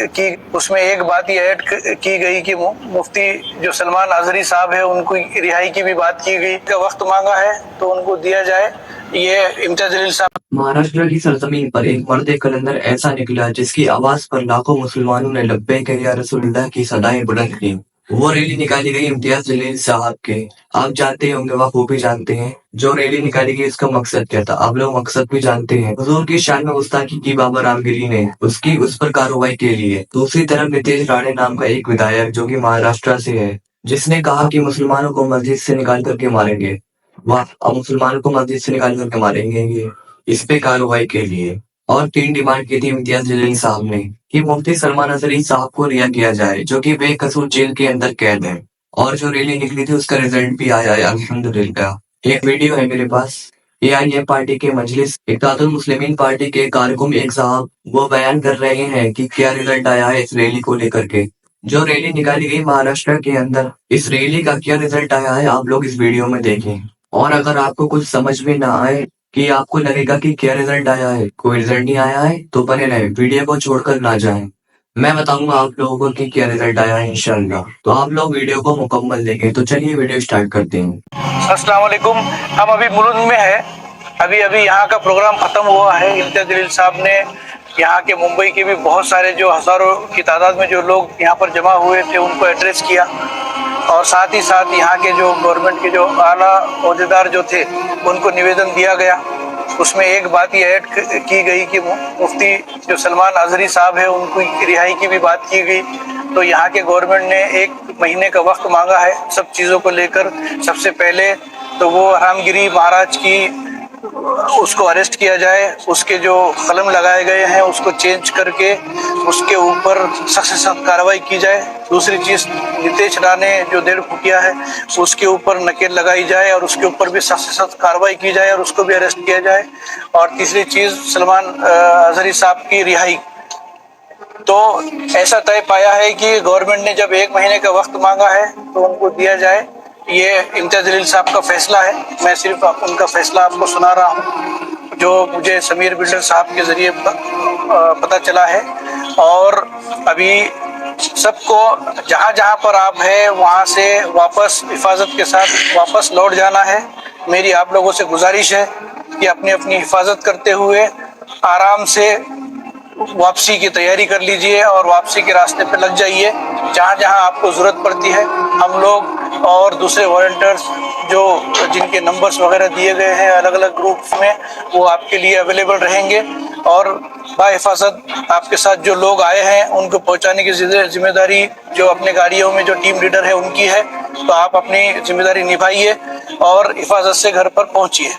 की उसमें एक बात ये ऐड की गई कि मुफ्ती जो सलमान अजहरी साहब है उनकी रिहाई की भी बात की गई। का वक्त मांगा है तो उनको दिया जाए। ये इम्तियाज जलील साहब। महाराष्ट्र की सरजमीन पर एक मर्द कलंदर ऐसा निकला जिसकी आवाज पर लाखों मुसलमानों ने लब्बैक या रसूलुल्लाह की सदाएं बुलंद की। वो रैली निकाली गई इम्तियाज जलील साहब के। आप जानते होंगे, बखूबी जानते हैं जो रैली निकाली गई इसका मकसद क्या था। आप लोग मकसद भी जानते हैं। हुजूर की शान में गुस्ताखी की बाबा रामगिरी ने उसकी उस पर कार्रवाई के लिए। दूसरी तरफ नीतीश राणे नाम का एक विधायक जो कि महाराष्ट्र से है, जिसने कहा कि मुसलमानों को मस्जिद से निकाल करके मारेंगे। वाह, अब मुसलमानों को मस्जिद से निकाल करके मारेंगे ये, इस पे कार्रवाई के लिए। और 3 डिमांड की थी इम्तियाज जलील साहब ने कि मुफ्ती सलमान अजहरी साहब को रिहा किया जाए जो कि बेकसूर जेल के अंदर कैद है। और जो रैली निकली थी उसका रिजल्ट भी आया है अल्हम्दुलिल्लाह। एक वीडियो है मेरे पास। AIM पार्टी के मजलिस इत्तेहादुल मुस्लिमीन पार्टी के कारकुन एक साहब वो बयान कर रहे हैं कि क्या रिजल्ट आया है इस रैली को लेकर के। जो रैली निकाली गई महाराष्ट्र के अंदर, इस रैली का क्या रिजल्ट आया है आप लोग इस वीडियो में देखें। और अगर आपको कुछ समझ में ना आए कि आपको लगेगा कि क्या रिजल्ट आया है, कोई रिजल्ट नहीं आया है, तो बने रहे, वीडियो को छोड़कर ना जाएं। मैं बताऊंगा आप लोगों को कि क्या रिजल्ट आया है इंशाल्लाह। तो आप लोग वीडियो को मुकम्मल देखें। तो चलिए वीडियो स्टार्ट करते हैं। अस्सलाम वालेकुम। हम अभी मुलुंड में है। अभी यहाँ का प्रोग्राम खत्म हुआ है। इम्तियाज जलील साहब ने यहाँ के मुंबई के भी बहुत सारे जो हजारों की तादाद में जो लोग यहाँ पर जमा हुए थे उनको एड्रेस किया, और साथ ही साथ यहाँ के जो गवर्नमेंट के जो आला ओहदेदार जो थे उनको निवेदन दिया गया। उसमें एक बात ये ऐड की गई कि मुफ्ती जो सलमान अजहरी साहब है उनकी रिहाई की भी बात की गई। तो यहाँ के गवर्नमेंट ने 1 महीने का वक्त मांगा है सब चीज़ों को लेकर। सबसे पहले तो वो रामगिरी महाराज की उसको अरेस्ट किया जाए, उसके जो कलम लगाए गए हैं उसको चेंज करके उसके ऊपर सख्त से सख्त कार्रवाई की जाए। दूसरी चीज़, नीतीश राणे जो 1.5 फुटिया है उसके ऊपर नकेल लगाई जाए और उसके ऊपर भी सख्त से सख्त कार्रवाई की जाए और उसको भी अरेस्ट किया जाए। और तीसरी चीज़, सलमान अजहरी साहब की रिहाई। तो ऐसा तय पाया है कि गवर्नमेंट ने जब 1 महीने का वक्त मांगा है तो उनको दिया जाए। ये इम्तियाज जलील साहब का फैसला है। मैं सिर्फ उनका फैसला आपको सुना रहा हूँ जो मुझे समीर बिल्डर साहब के जरिए पता चला है। और अभी सबको जहाँ जहाँ पर आप हैं वहाँ से वापस हिफाजत के साथ वापस लौट जाना है। मेरी आप लोगों से गुजारिश है कि अपनी अपनी हिफाजत करते हुए आराम से वापसी की तैयारी कर लीजिए और वापसी के रास्ते पे लग जाइए। जहाँ जहाँ आपको ज़रूरत पड़ती है हम लोग और दूसरे वॉलंटियर्स जो जिनके नंबर्स वगैरह दिए गए हैं अलग अलग ग्रुप्स में, वो आपके लिए अवेलेबल रहेंगे। और बाहिफाजत आपके साथ जो लोग आए हैं उनको पहुंचाने की जिम्मेदारी जो अपने गाड़ियों में जो टीम लीडर है उनकी है। तो आप अपनी जिम्मेदारी निभाइए और हिफाजत से घर पर पहुंचिए।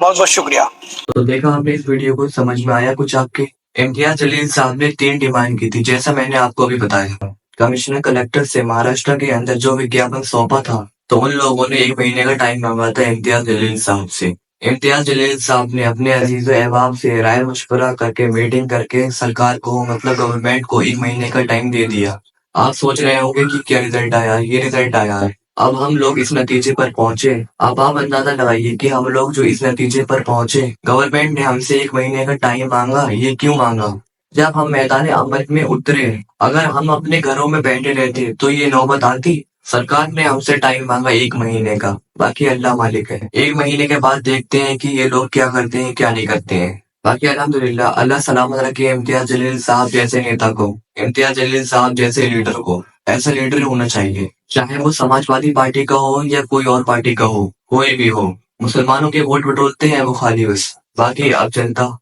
बहुत बहुत शुक्रिया। तो देखा आपने इस वीडियो को, समझ में आया कुछ आपके। इम्तियाज जलील साहब ने 3 डिमांड की थी जैसा मैंने आपको अभी बताया। कमिश्नर कलेक्टर से महाराष्ट्र के अंदर जो विज्ञापन सौंपा था तो उन लोगों ने 1 महीने का टाइम मांगा था इम्तियाज जलील साहब से। इम्तियाज जलील साहब ने अपने अजीज अहबाब से राय मशवरा करके मीटिंग करके सरकार को मतलब गवर्नमेंट को 1 महीने का टाइम दे दिया। आप सोच रहे होंगे कि क्या रिजल्ट आया है, ये रिजल्ट आया है। अब हम लोग इस नतीजे पर पहुंचे। अब आप अंदाजा लगाइए कि हम लोग जो इस नतीजे पर पहुंचे, गवर्नमेंट ने हमसे 1 महीने का टाइम मांगा, ये क्यों मांगा? जब हम मैदान अमल में उतरे, अगर हम अपने घरों में बैठे रहते तो ये नौबत आती? सरकार ने हमसे टाइम मांगा 1 महीने का, बाकी अल्लाह मालिक है। 1 महीने के बाद देखते हैं कि ये लोग क्या करते हैं क्या नहीं करते हैं। बाकी अल्हम्दुलिल्लाह, अल्लाह सलामत रखे इम्तियाज जलील साहब जैसे नेता को, इम्तियाज जलील साहब जैसे लीडर को। ऐसा लीडर होना चाहिए, चाहे वो समाजवादी पार्टी का हो या कोई और पार्टी का हो, कोई भी हो। मुसलमानों के वोट बटोरते हैं वो खाली बस, बाकी अब जनता।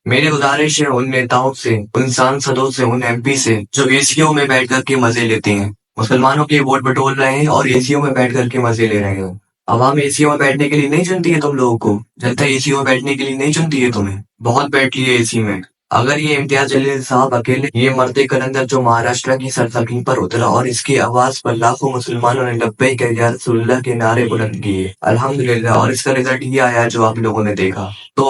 मेरी गुजारिश है उन नेताओं से, उन सांसदों से, उन MP से जो एसीओ में बैठ कर के मजे लेते हैं, मुसलमानों के वोट बटोर रहे हैं और एसीओ में बैठ कर के मजे ले रहे हैं। आवाम एसीओ में बैठने के लिए नहीं चुनती है तुम लोगों को, जनता एसीओ में बैठने के लिए नहीं चुनती है तुम्हें। बहुत बैठ लिए एसी में। अगर ये इम्तियाज जलील साहब अकेले, ये मर्दे कलंदर जो महाराष्ट्र की सरजमीन पर उतरा और इसकी आवाज पर लाखों मुसलमानों ने लब्बैक या रसूलुल्लाह के नारे बुलंद किए अल्हम्दुलिल्लाह, और इसका रिजल्ट ये आया जो आप लोगों ने देखा। तो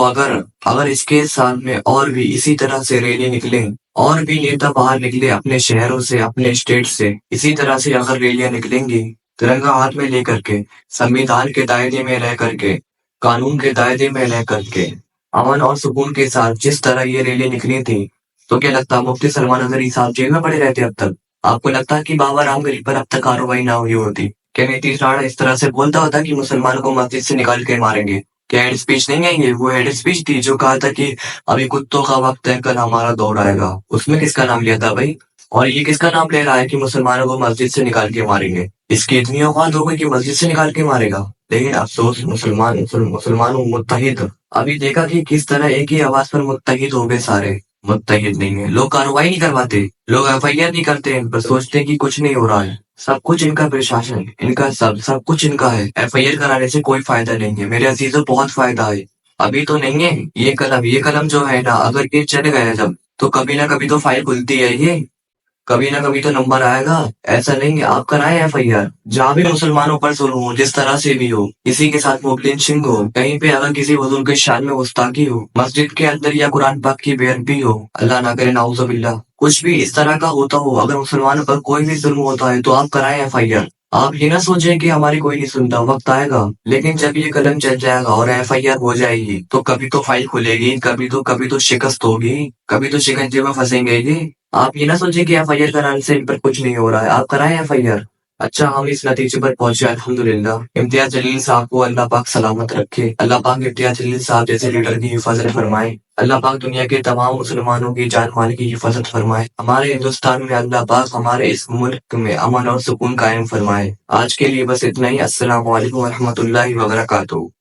अगर इसके साथ में और भी इसी तरह से रैली निकले और भी नेता बाहर निकले अपने शहरों से, अपने स्टेट से, इसी तरह से अगर रैलियां निकलेंगी तिरंगा हाथ में लेकर के, संविधान के दायरे में रह करके, कानून के दायरे में रह करके, अमन और सुकून के साथ जिस तरह ये रैली निकली थी, तो क्या लगता है मुफ्ती सलमान अजहरी साहब जेल में पड़े रहते अब तक? आपको लगता है कि बाबा रामगढ़ी पर अब तक कार्रवाई ना हुई होती? क्या नीतीश राणा इस तरह से बोलता होता कि मुसलमानों को मस्जिद से निकाल के मारेंगे? क्या हेड स्पीच नहीं है ये? वो हेड स्पीच थी जो कहा था कि अभी कुत्तों का वक्त है, कल हमारा दौर आएगा। उसमें किसका नाम लिया था भाई? और ये किसका नाम ले रहा है कि मुसलमानों को मस्जिद से निकाल के मारेंगे? इसकी इतनी औकात हो गई कि मस्जिद से निकाल के मारेगा। लेकिन अफसोस मुसलमान मुत्तहिद। अभी देखा कि किस तरह एक ही आवाज पर मुत्तहिद हो गए सारे। मुत्तहिद नहीं है, लोग कार्रवाई नहीं करवाते, लोग एफआईआर नहीं करते, इन पर सोचते हैं कि कुछ नहीं हो रहा है। सब कुछ इनका प्रशासन, इनका सब कुछ इनका है। एफआईआर कराने से कोई फायदा नहीं है मेरे अजीजों, बहुत फायदा है। अभी तो नहीं है ये कलम जो है ना, अगर ये चल गया जब, तो कभी ना कभी तो फाइल खुलती है ये, कभी ना कभी तो नंबर आएगा। ऐसा नहीं है, आप कराएं एफआईआर। जहाँ भी मुसलमानों पर जुल्म हो, जिस तरह से भी हो, किसी के साथ मुबलिंचिंग हो, कहीं पे अगर किसी बुजुर्ग के शान में गुस्ताखी हो, मस्जिद के अंदर या कुरान पाक की बेअदबी हो, अल्लाह ना करे नाउजुबिल्लाह, कुछ भी इस तरह का होता हो, अगर मुसलमानों पर कोई भी जुल्म होता है तो आप कराएं एफआईआर। आप ये ना सोचें कि हमारी कोई नहीं सुनता, वक्त आएगा। लेकिन जब ये कलम चल जाएगा और एफआईआर हो जाएगी, तो कभी तो फाइल खुलेगी, कभी तो शिकस्त होगी, कभी तो शिकंजे में फंसेंगे ये। आप ये ना सोचें कि एफआईआर कराने से इन पर कुछ नहीं हो रहा है, आप कराएं एफआईआर। अच्छा, हम इस नतीजे पर पहुंचे अल्हम्दुलिल्लाह। इम्तियाज जलील साहब को अल्लाह पाक सलामत रखे। अल्लाह पाक इम्तियाज जलील साहब जैसे लीडर की हिफाजत फरमाए। अल्लाह पाक दुनिया के तमाम मुसलमानों की जान माल की हिफाजत फरमाए। हमारे हिंदुस्तान में अल्लाह पाक हमारे इस मुल्क में अमन और सुकून कायम फरमाए। आज के लिए बस इतना ही। अस्सलाम वालेकुम व रहमतुल्लाहि व बरकातुहू।